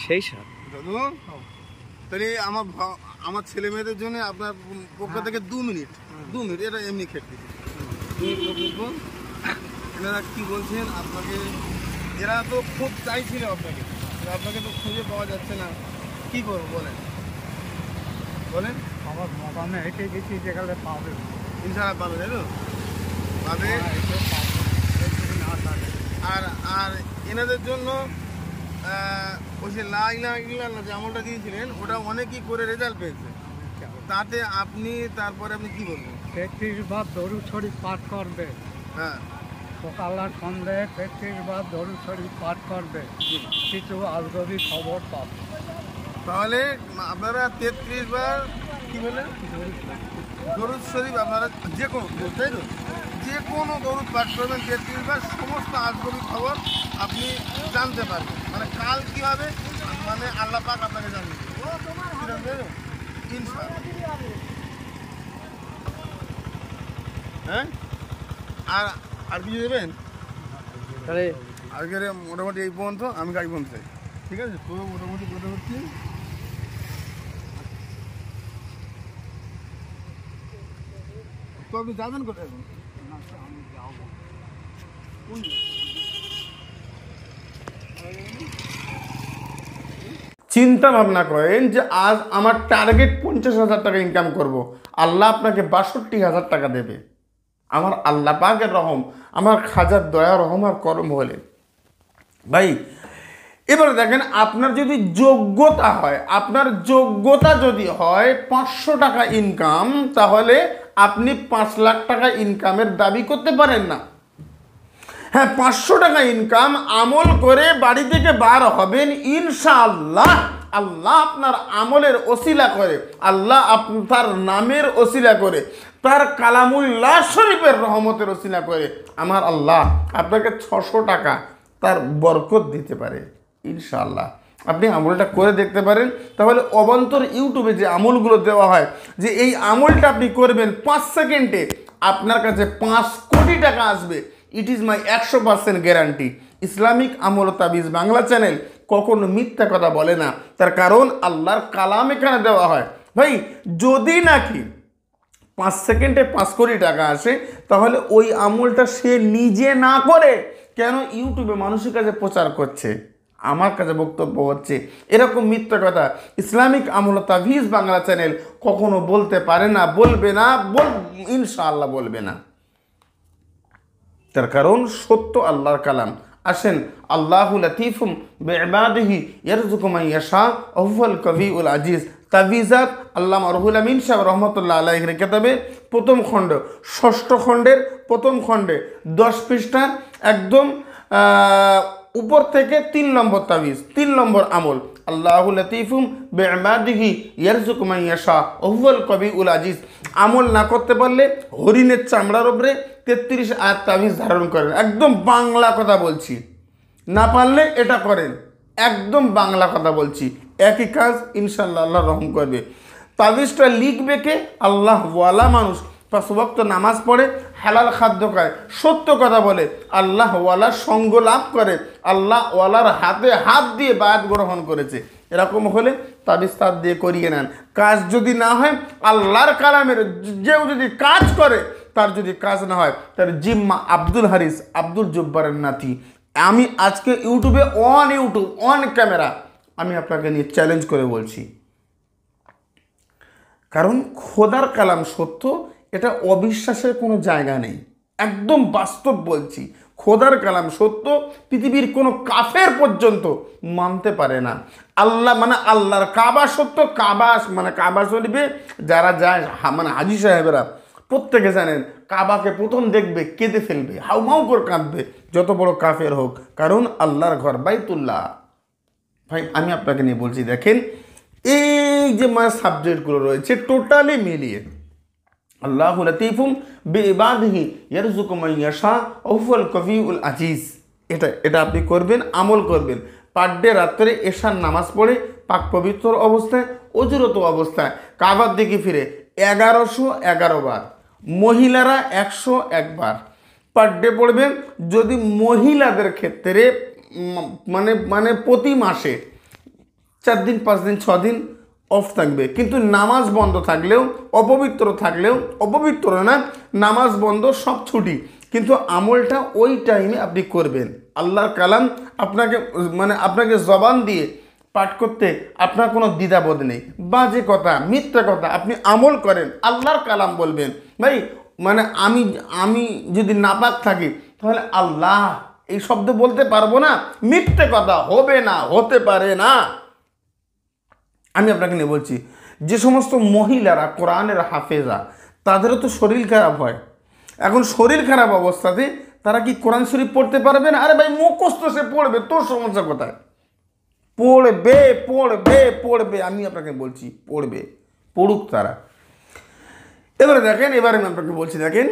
সেই স্বাদ দাদু। তাহলে আমার ছেলে মেয়েদের জন্য আপনার পক্ষ থেকে 2 মিনিট এটা এমনি খেতে এনারা কি বলছেন আপনাকে, এরা তো খুব চাইছিল আপনাকে তো খুঁজে পাওয়া যাচ্ছে না, কি করবো বলেন আমার মতামে হেঁটে গেছি, যেখানে পাবে ইনশাআল্লাহ পাবে, তাই তো পাবে। আর এনাদের জন্য ওই যে লা ইলাহা ইল্লাল্লাহ যে আমলটা দিয়েছিলেন ওটা অনেকেই করে রেজাল্ট পেয়েছে, তাতে তারপরে আপনি কি বলবেন? 33 বার দরুদ শরীফ পাঠ করবে, হ্যাঁ সকাল আর সন্ধ্যায় 33 বার দরুদ শরীফ পাঠ করবে, কিছু আজগবি খবর পাবে। তাহলে আপনারা 33 বার কি বলেন দরুদ শরীফ, আপনারা যে কোনো তাই তো যে কোনো দরুদ পাঠ করবেন 33 বার, সমস্ত আজগবি খবর আপনি জানতে পারবেন। মানে কাল কি হবে, মানে আল্লাহ পাক আপনাকে জানিয়ে দেবে, ইনশাআল্লাহ। হ্যাঁ আর কিছু দেবেন? তাহলে আজকের মোটামুটি এই পর্যন্ত, আমি গাই পর্যন্ত, ঠিক আছে? পুরো মোটামুটি কথা হচ্ছি। তো আপনি যাবেন কোথায় এখন? চিন্তা ভাবনা করেন যে আজ আমার টার্গেট 50,000 টাকা ইনকাম করব, আল্লাহ আপনাকে 62,000 টাকা দেবে। আমার আল্লাহ পাকের রহম, আমার খাজার দয়া রহম আর করম হলে ভাই। এবারে দেখেন, আপনার যদি যোগ্যতা হয়, আপনার যোগ্যতা যদি হয় 500 টাকা ইনকাম, তাহলে আপনি 5 লাখ টাকা ইনকামের দাবি করতে পারেন না। হ্যাঁ, 500 টাকা ইনকাম আমল করে বাড়ি থেকে বার হবেন ইনশাআল্লাহ। আল্লাহ আপনার আমলের ওসিলা করে, আল্লাহ তার নামের ওসিলা করে, তার কালামুল্লাহ শরীফের রহমতের ওসিলা করে আমার আল্লাহ আপনাকে 600 টাকা তার বরকত দিতে পারে ইনশাআল্লাহ। আপনি আমলটা করে দেখতে পারেন। তাহলে অবান্তর ইউটিউবে যে আমলগুলো দেওয়া হয়, যে এই আমলটা আপনি করবেন 5 সেকেন্ডে আপনার কাছে 5 কোটি টাকা আসবে, it is my 100% guarantee. Islamic আমল তাবিজ বাংলা চ্যানেল কখনো মিথ্যা কথা বলে না, তার কারণ আল্লাহর কালাম এখানে দেওয়া হয়। ভাই যদি নাকি 5 সেকেন্ডে 5 কোটি টাকা আসে, তাহলে ওই আমলটা সে নিজে না করে কেন ইউটিউবে মানুষের কাছে প্রচার করছে? আমার কাছে বক্তব্য হচ্ছে এরকম মিথ্যা কথা ইসলামিক আমল তাবিজ বাংলা চ্যানেল কখনো বলতে পারে না, বলবে না, ইনশাআল্লাহ বলবে না। তার কারণ সত্য আল্লাহর কালাম। আসেন, আল্লাহু লাতিফুম বিইবাদিহি ইয়ারযুকু মান ইয়াশা ওয়া হুয়াল কাবিউল আজিজ। তাবিজাত আল্লামা রুহুল আমিন সাহেব রহমতুল্লাহ আলাইহির কিতাবে প্রথম খণ্ড, ষষ্ঠ খণ্ডের প্রথম খণ্ডে 10 পৃষ্ঠার একদম উপর থেকে 3 নম্বর তাবিজ, 3 নম্বর আমল, আল্লাহু লাতিফুম বিইবাদিহি ইয়ারযুকু মান ইয়াশা ওয়া হুয়াল কাবিউল আজিজ। আমল না করতে পারলে হরিণের চামড়ার উপরে 33 আয়াত তাবিজ ধারণ করেন। একদম বাংলা কথা বলছি, না পারলে এটা করেন, একদম বাংলা কথা বলছি, একই কাজ ইনশাআল্লাহ আল্লাহ রহম করবে। তাবিজটা লিখবে কে? আল্লাহ ওয়ালা মানুষ, 5 ওয়াক্ত নামাজ পড়ে, হালাল খাদ্য খায়, সত্য কথা বলে, আল্লাহ ওয়ালার সঙ্গ লাভ করে, আল্লাহ ওয়ালার হাতে হাত দিয়ে বায়াত গ্রহণ করেছে। এরকম হলে তাবিজ তার দিয়ে করিয়ে নেন। কাজ যদি না হয়, আল্লাহর কালামের যেও যদি কাজ করে, তার যদি কাজ না হয়, তার জিম্মা আব্দুল হারিস আব্দুল জব্বারের নাতি। আমি আজকে ইউটিউবে অন ক্যামেরা আমি আপনাকে নিয়ে চ্যালেঞ্জ করে বলছি, কারণ খোদার কালাম সত্য, এটা অবিশ্বাসের কোনো জায়গা নেই, একদম বাস্তব বলছি। খোদার কালাম সত্য, পৃথিবীর কোনো কাফের পর্যন্ত মানতে পারে না। আল্লাহ মানে আল্লাহর কাবা সত্য, কাবা শরীফে যারা যায় মানে হাজি সাহেবেরা প্রত্যেকে জানেন, কাবাকে প্রথম দেখবে কেঁদে ফেলবে, হাউমাউ করে কাঁদবে, যত বড় কাফের হোক, কারণ আল্লাহর ঘর বাইতুল্লাহ। ভাই আমি আপনাকে নিয়ে বলছি, দেখেন এই যে মানে সাবজেক্টগুলো রয়েছে টোটালি মিলিয়ে, আল্লাহু লাতিফুম বিইবাদিহি ইয়ারযুকু মান ইয়াশা ওয়া হুয়াল কাবিউল আজিজ, এটা আপনি করবেন, আমল করবেন। পার ডে রাত্রে এশার নামাজ পড়ে পাক পবিত্র অবস্থায়, অজুরত অবস্থায় কাবার দিকে ফিরে 1111 বার, মহিলারা 101 বার পার ডে পড়বেন। যদি মহিলাদের ক্ষেত্রে মানে প্রতি মাসে 4 দিন 5 দিন 6 দিন অফ থাকবে, কিন্তু নামাজ বন্ধ থাকলেও, অপবিত্র থাকলেও, অপবিত্র না, নামাজ বন্ধ, সব ছুটি, কিন্তু আমলটা ওই টাইমে আপনি করবেন। আল্লাহর কালাম আপনাকে জবান দিয়ে পাঠ করতে আপনার কোনো দ্বিধাবোধ নেই। বাজে কথা, মিথ্যা কথা আপনি আমল করেন, আল্লাহর কালাম বলবেন। ভাই আমি যদি নাপাক থাকি তাহলে আল্লাহ এই শব্দ বলতে পারবো না, মিথ্যে কথা, হবে না, হতে পারে না। আমি আপনাকে নিয়ে বলছি, যে সমস্ত মহিলারা কোরআনের হাফেজা, তাদেরও তো শরীর খারাপ হয়। এখন শরীর খারাপ অবস্থাতে তারা কি কোরআন শরীফ পড়তে পারবে না? আরে ভাই, মুখস্থ সে পড়বে, তোর সমস্যা কোথায়? পড়বে পড়বে পড়বে, আমি আপনাকে বলছি পড়বে, পড়ুক তারা। এবারে দেখেন, এবারে আমি আপনাকে বলছি, দেখেন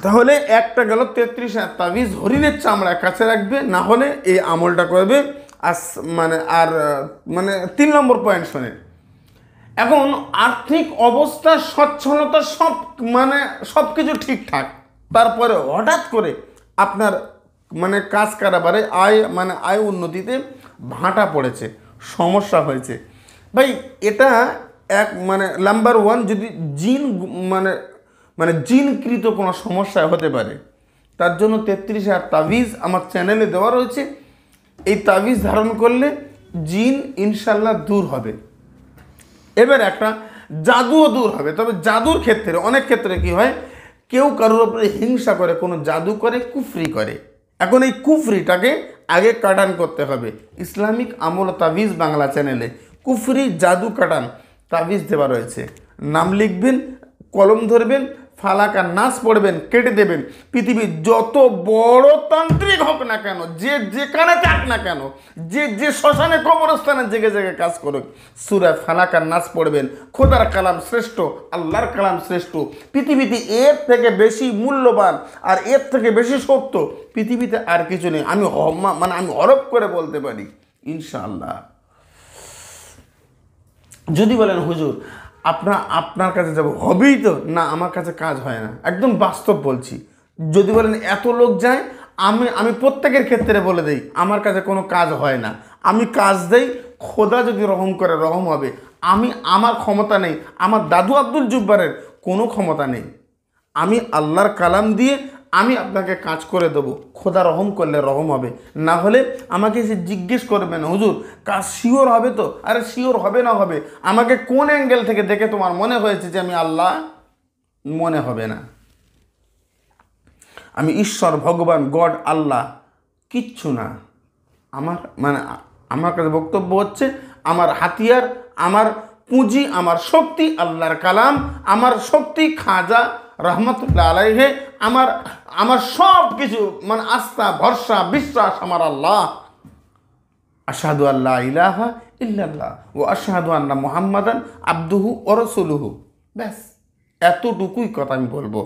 তাহলে একটা গেল 33 তাবিজ হরিণের চামড়া কাছে রাখবে, না হলে এই আমলটা করবে। আর 3 নম্বর পয়েন্ট শোনেন। এখন আর্থিক অবস্থা, সচ্ছলতা, সব কিছু ঠিকঠাক, তারপরে হঠাৎ করে আপনার কাজ কারবারে আয় উন্নতিতে ভাঁটা পড়েছে, সমস্যা হয়েছে। ভাই এটা নাম্বার 1, যদি জিনকৃত কোনো সমস্যা হতে পারে, তার জন্য 33 তাবিজ আমার চ্যানেলে দেওয়া রয়েছে। এই তাবিজ ধারণ করলে জিন ইনশাল্লাহ দূর হবে। এবার একটা জাদুও দূর হবে। তবে জাদুর ক্ষেত্রে, অনেক ক্ষেত্রে কি হয়, কেউ কারোর উপরে হিংসা করে, কোনো জাদু করে, কুফরি করে। এখন এই কুফরিটাকে আগে কাটান করতে হবে। ইসলামিক আমল তাবিজ বাংলা চ্যানেলে কুফরি, জাদু কাটান তাবিজ দেওয়া রয়েছে। নাম লিখবেন, কলম ধরবেন, ফালাক আর নাস পড়বেন, কেটে দেবেন। পৃথিবীর যত বড় তান্ত্রিক হোক না কেন, যে যেখানে থাক না কেন, যে শ্মশানে কবরস্থানে জেগে জেগে কাজ করুক, সূরা ফালাক আর নাস পড়বেন। খোদার কালাম শ্রেষ্ঠ, আল্লাহর কালাম শ্রেষ্ঠ। পৃথিবীতে এর থেকে বেশি মূল্যবান আর এর থেকে বেশি সত্য পৃথিবীতে আর কিছু নেই। আমি হরফ করে বলতে পারি ইনশাআল্লাহ। যদি বলেন হুজুর আপনার কাছে যাব, হবেই তো না, আমার কাছে কাজ হয় না, একদম বাস্তব বলছি। যদি বলেন এত লোক যায়, আমি প্রত্যেকের ক্ষেত্রে বলে দেই আমার কাছে কোনো কাজ হয় না। আমি কাজ দেই, খোদা যদি রহম করে রহম হবে। আমার ক্ষমতা নেই, আমার দাদু আব্দুল জুব্বারের কোনো ক্ষমতা নেই। আমি আল্লাহর কালাম দিয়ে আমি আপনাকে কাজ করে দেবো, খোদা রহম করলে রহম হবে। না হলে আমাকে এসে জিজ্ঞেস করবেন, হুজুর কাজ শিওর হবে তো? আরে শিওর হবে না হবে, আমাকে কোন অ্যাঙ্গেল থেকে দেখে তোমার মনে হয়েছে যে আমি আল্লাহ? মনে হবে না। আমি ঈশ্বর, ভগবান, গড, আল্লাহ কিচ্ছু না। আমার কাছে বক্তব্য হচ্ছে, আমার হাতিয়ার, আমার পুঁজি, আমার শক্তি আল্লাহর কালাম, আমার শক্তি খাজা রহমতুল্লাহ আলাইহে, আমার সব কিছু আস্থা, ভরসা, বিশ্বাস আমার আল্লাহ। আশহাদু আল্লা ইলাহা ইল্লাল্লাহ ওয়া আশহাদু আন্না মুহাম্মাদান আবদুহু ওয়া রাসূলুহু। ব্যাস এতটুকুই কথা আমি বলবো।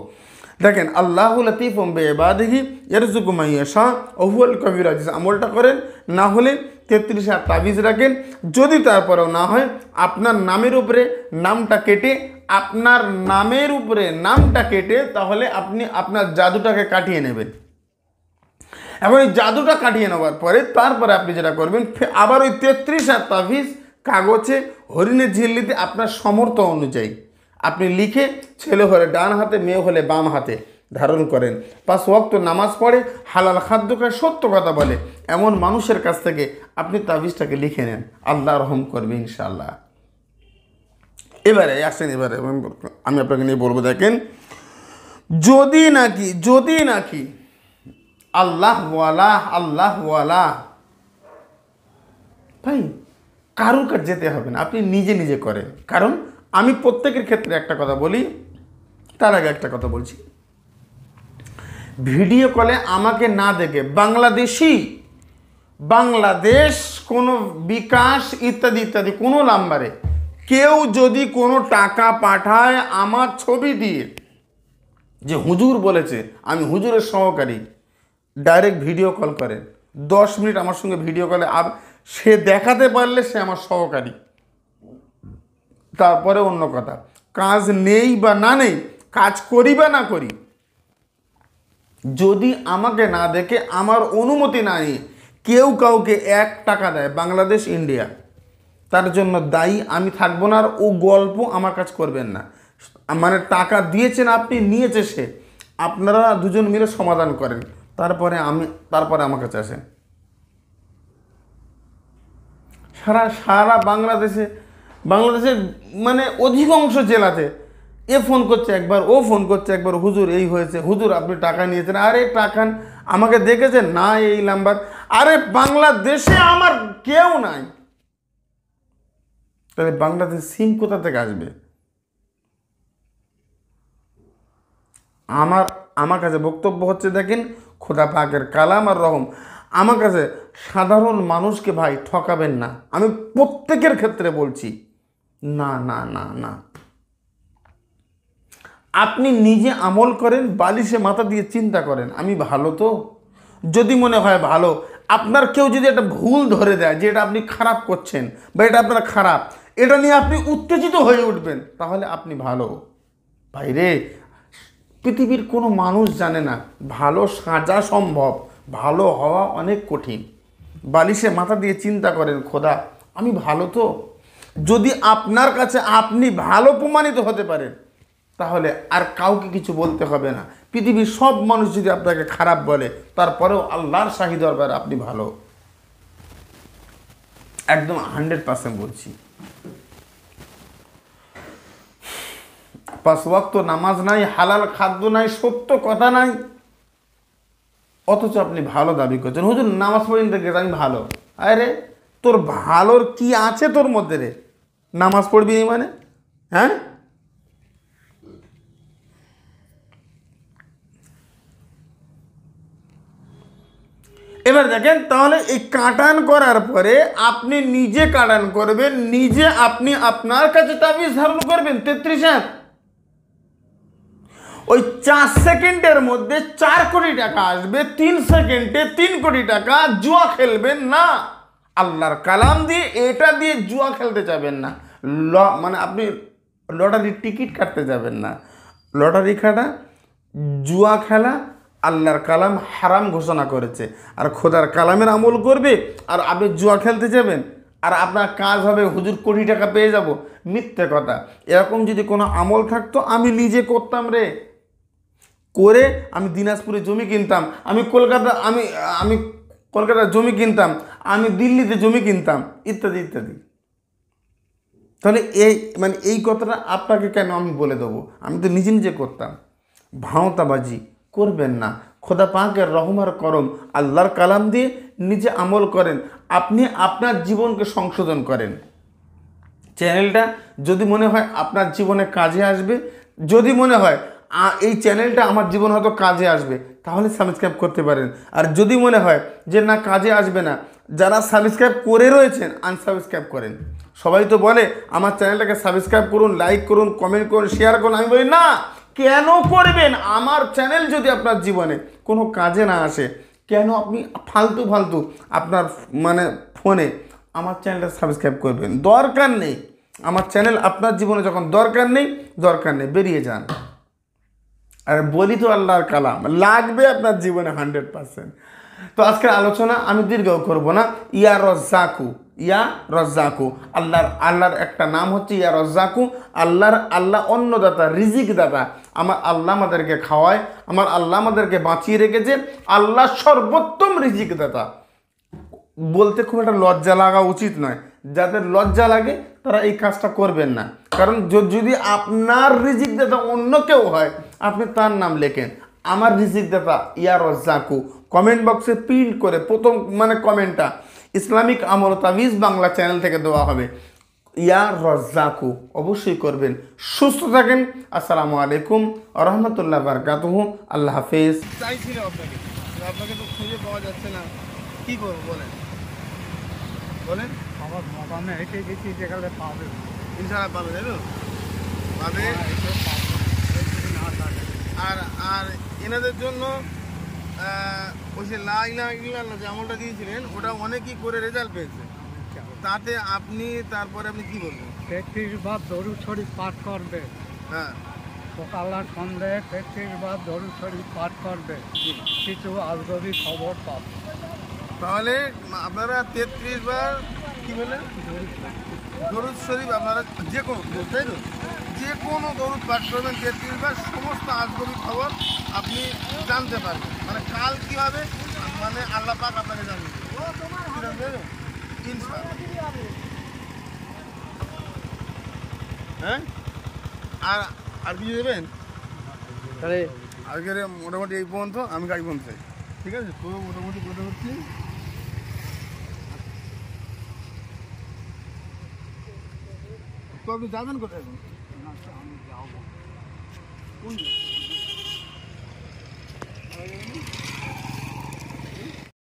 দেখেন, আল্লাহু লাতীফুম বিইবাদিহি ইয়ারযুকু মান ইয়াশা ওয়া হুয়াল কাবিরুল আজিজ। আমলটা করেন, না হলে 33 তাবিজ রাখেন। যদি তারপরেও না হয়, আপনার নামের উপরে নামটা কেটে তাহলে আপনি আপনার জাদুটাকে কাটিয়ে নেবেন। এখন এই জাদুটা কাটিয়ে নেওয়ার পরে তারপরে আপনি যেটা করবেন, আবার ওই 33 তাবিজ কাগজে হরিণের ঝিল্লিতে আপনার সামর্থ্য অনুযায়ী আপনি লিখে, ছেলে হলে ডান হাতে, মেয়ে হলে বাম হাতে ধারণ করেন। 5 ওয়াক্ত নামাজ পড়ে, হালাল খাদ্য খায়, সত্য কথা বলে, এমন মানুষের কাছ থেকে আপনি তাবিজটাকে লিখে নেন, আল্লাহ রহম করবে ইনশাআল্লাহ। এবারে আমি আপনাকে নিয়ে বলবো, দেখেন যদি নাকি আল্লাহওয়ালা ভাই, কারুর কাছে যেতে হবে না, আপনি নিজে নিজে করেন। কারণ আমি প্রত্যেকের ক্ষেত্রে একটা কথা বলি, তার আগে একটা কথা বলছি, ভিডিও কলে আমাকে না দেখে বাংলাদেশ কোনো বিকাশ ইত্যাদি কোনো নাম্বারে কেউ যদি কোনো টাকা পাঠায় আমার ছবি দিয়ে, যে হুজুর বলেছে আমি হুজুরের সহকারী, ডাইরেক্ট ভিডিও কল করেন, 10 মিনিট আমার সঙ্গে ভিডিও কলে সে দেখাতে পারলে সে আমার সহকারী। তারপরে অন্য কথা, কাজ নেই বা না নেই, কাজ করি বা না করি, যদি আমাকে না দেখে, আমার অনুমতি না নিয়ে কেউ কাউকে 1 টাকা দেয়, বাংলাদেশ, ইন্ডিয়া, তার জন্য দায়ী আমি থাকবো না। আর ও গল্প আমার কাছে করবেন না। মানে টাকা দিয়েছেন আপনি, নিয়েছে সে, আপনারা দুজন মিলে সমাধান করেন, তারপরে আমার কাছে আসেন। সারা বাংলাদেশে মানে অধিকাংশ জেলাতে এ ফোন করছে একবার, ও ফোন করছে একবার, হুজুর এই হয়েছে, হুজুর আপনি টাকা নিয়েছেন, আরে টাকা আমাকে দেখেছেন না এই নাম্বার। আরে বাংলাদেশে আমার কেউ নাই, তাহলে বাংলাদেশ সিম কোথা থেকে আসবে? আমার কাছে বক্তব্য হচ্ছে, দেখেন খোদা পাকের কালাম আর রহম, আমার কাছে সাধারণ মানুষকে ভাই ঠকাবেন না, আমি প্রত্যেকের ক্ষেত্রে বলছি। না না না না, আপনি নিজে আমল করেন, বালিশে মাথা দিয়ে চিন্তা করেন আমি ভালো তো। যদি মনে হয় ভালো, আপনার কেউ যদি একটা ভুল ধরে দেয় যে এটা আপনি খারাপ করছেন বা এটা আপনার খারাপ, এটা নিয়ে আপনি উত্তেজিত হয়ে উঠবেন, তাহলে আপনি ভালো। ভাইরে, পৃথিবীর কোনো মানুষ জানে না ভালো সাজা সম্ভব, ভালো হওয়া অনেক কঠিন। বালিশে মাথা দিয়ে চিন্তা করেন, খোদা আমি ভালো তো। যদি আপনার কাছে আপনি ভালো প্রমাণিত হতে পারেন, তাহলে আর কাউকে কিছু বলতে হবে না। পৃথিবীর সব মানুষ যদি আপনাকে খারাপ বলে, তারপরেও আল্লাহর শাহী দরবারে আপনি ভালো, একদম 100% বলছি। 5 ওয়াক্ত নামাজ নাই, হালাল খাদ্য নাই, সত্য কথা নাই, অথচ আপনি ভালো দাবি করছেন। হুজুর নামাজ পড়েন দেখে আমি ভালো। আরে তোর ভালোর কি আছে তোর মধ্যে রে? নামাজ পড়বি মানে? হ্যাঁ, এবার দেখেন, তাহলে এই কাটান করার পরে আপনি নিজে কাটান করবেন, নিজে আপনি আপনার কাছে তাবিজ ধারণ করবেন 33 হাত। ওই 4 সেকেন্ডের মধ্যে 4 কোটি টাকা আসবে, 3 সেকেন্ডে 3 কোটি টাকা। জুয়া খেলবেন না, আল্লাহর কালাম দিয়ে এটা দিয়ে জুয়া খেলতে যাবেন না। মানে আপনি লটারির টিকিট কাটতে যাবেন না। লটারি কাটা, জুয়া খেলা আল্লাহর কালাম হারাম ঘোষণা করেছে। আর খোদার কালামের আমল করবে আর আপনি জুয়া খেলতে যাবেন, আর আপনার কাজ হবে হুজুর কোটি টাকা পেয়ে যাব, মিথ্যে কথা। এরকম যদি কোনো আমল থাকতো আমি নিজে করতাম রে। করে আমি দিনাজপুরে জমি কিনতাম, আমি কলকাতার জমি কিনতাম, আমি দিল্লিতে জমি কিনতাম, ইত্যাদি ইত্যাদি। তাহলে এই কথাটা আপনাকে কেন আমি বলে দেবো? আমি তো নিজে নিজে করতাম। ভাঁওতাবাজি করবেন না। খোদা পাকের রহমার করম আল্লাহর কালাম দিয়ে নিজে আমল করেন, আপনি আপনার জীবনকে সংশোধন করেন। চ্যানেলটা যদি মনে হয় আপনার জীবনে কাজে আসবে, যদি মনে হয় এই চ্যানেলটা আমার জীবনে হয়তো কাজে আসবে, তাহলে সাবস্ক্রাইব করতে পারেন। আর যদি মনে হয় যে না কাজে আসবে না, যারা সাবস্ক্রাইব করে রয়েছেন আনসাবস্ক্রাইব করেন। সবাই তো বলে আমার চ্যানেলটাকে সাবস্ক্রাইব করুন, লাইক করুন, কমেন্ট করুন, শেয়ার করুন। আমি বলি না, কেন করবেন? আমার চ্যানেল যদি আপনার জীবনে কোনো কাজে না আসে, কেন আপনি ফালতু আপনার মানে ফোনে আমার চ্যানেলটা সাবস্ক্রাইব করবেন? দরকার নেই। আমার চ্যানেল আপনার জীবনে যখন দরকার নেই, বেরিয়ে যান। আর বলি তো আল্লাহর কালাম লাগবে আপনার জীবনে 100%। তো আজকের আলোচনা আমি দীর্ঘ করব না। ইয়া রজ্জাকু, আল্লাহর একটা নাম হচ্ছে ইয়া রজ্জাকু। আল্লাহ অন্নদাতা, রিজিক দাতা। আমার আল্লাহ আমাদেরকে খাওয়ায়, আমার আল্লাহ আমাদেরকে বাঁচিয়ে রেখেছে। আল্লাহ সর্বোত্তম রিজিক দাতা। বলতে খুব একটা লজ্জা লাগা উচিত নয়। যাদের লজ্জা লাগে তারা এই কাজটা করবেন না। কারণ যদি আপনার রিজিক দাতা অন্য কেউ হয়, আপনি তার নাম লেখেন, আমার রিজিক দাতা ইয়া রজ্জাকু। কমেন্ট বক্সে প্রিন্ট করে প্রথম কমেন্টটা ইসলামিক আমল তাবিজ বাংলা চ্যানেল থেকে দেওয়া হবে, ইয়া রজ্জাকু। অবশ্যই করবেন। সুস্থ থাকেন। আসসালামু আলাইকুম ওয়া রাহমাতুল্লাহি ওয়া বারাকাতুহু। আল্লাহ হাফেজ। চাইছিলাম আপনাকে তো খুঁজে পাওয়া যাচ্ছে না, কি করবো বলেন? আমার মোকামে হেঁটে গেছি, যেখানে পাবে ইনশাআল্লাহ পাবে, তাই তো? পাবে। না থাকে। আর এনাদের জন্য ওই যে লা ইলাহা ইল্লাল্লাহ যে আমলটা দিয়েছিলেন, ওটা অনেকেই করে রেজাল্ট পেয়েছে। তাতে তারপরে আপনি কি বলবেন? 33 বার দরুদ শরীফ পাঠ করবে। হ্যাঁ, সকাল আর সন্ধ্যায় 33 বার দরুদ শরীফ পাঠ করবে, কিছু আজগবি খবর পাবে। তাহলে আপনারা 33 বার কি বললেন? দরুদ শরীফ আপনারা যে কোনো, তাই তো, যে কোনো দরুদ পাঠ করবেন 33 বার, সমস্ত আজগবি খবর আপনি জানতে পারবেন। মানে কাল কি হবে, মানে আল্লাহ পাক আপনাকে জানিয়ে দেবে। ইনশাআল্লাহ। হ্যাঁ, আর আর কিছু দেবেন? তাহলে আজকের মোটামুটি এই পর্যন্ত, আমি গাড়ি পর্যন্ত চাই, ঠিক আছে? তো মোটামুটি কথা হচ্ছে তো আপনি যাবেন কোথায় এখন? কোন জায়গায়?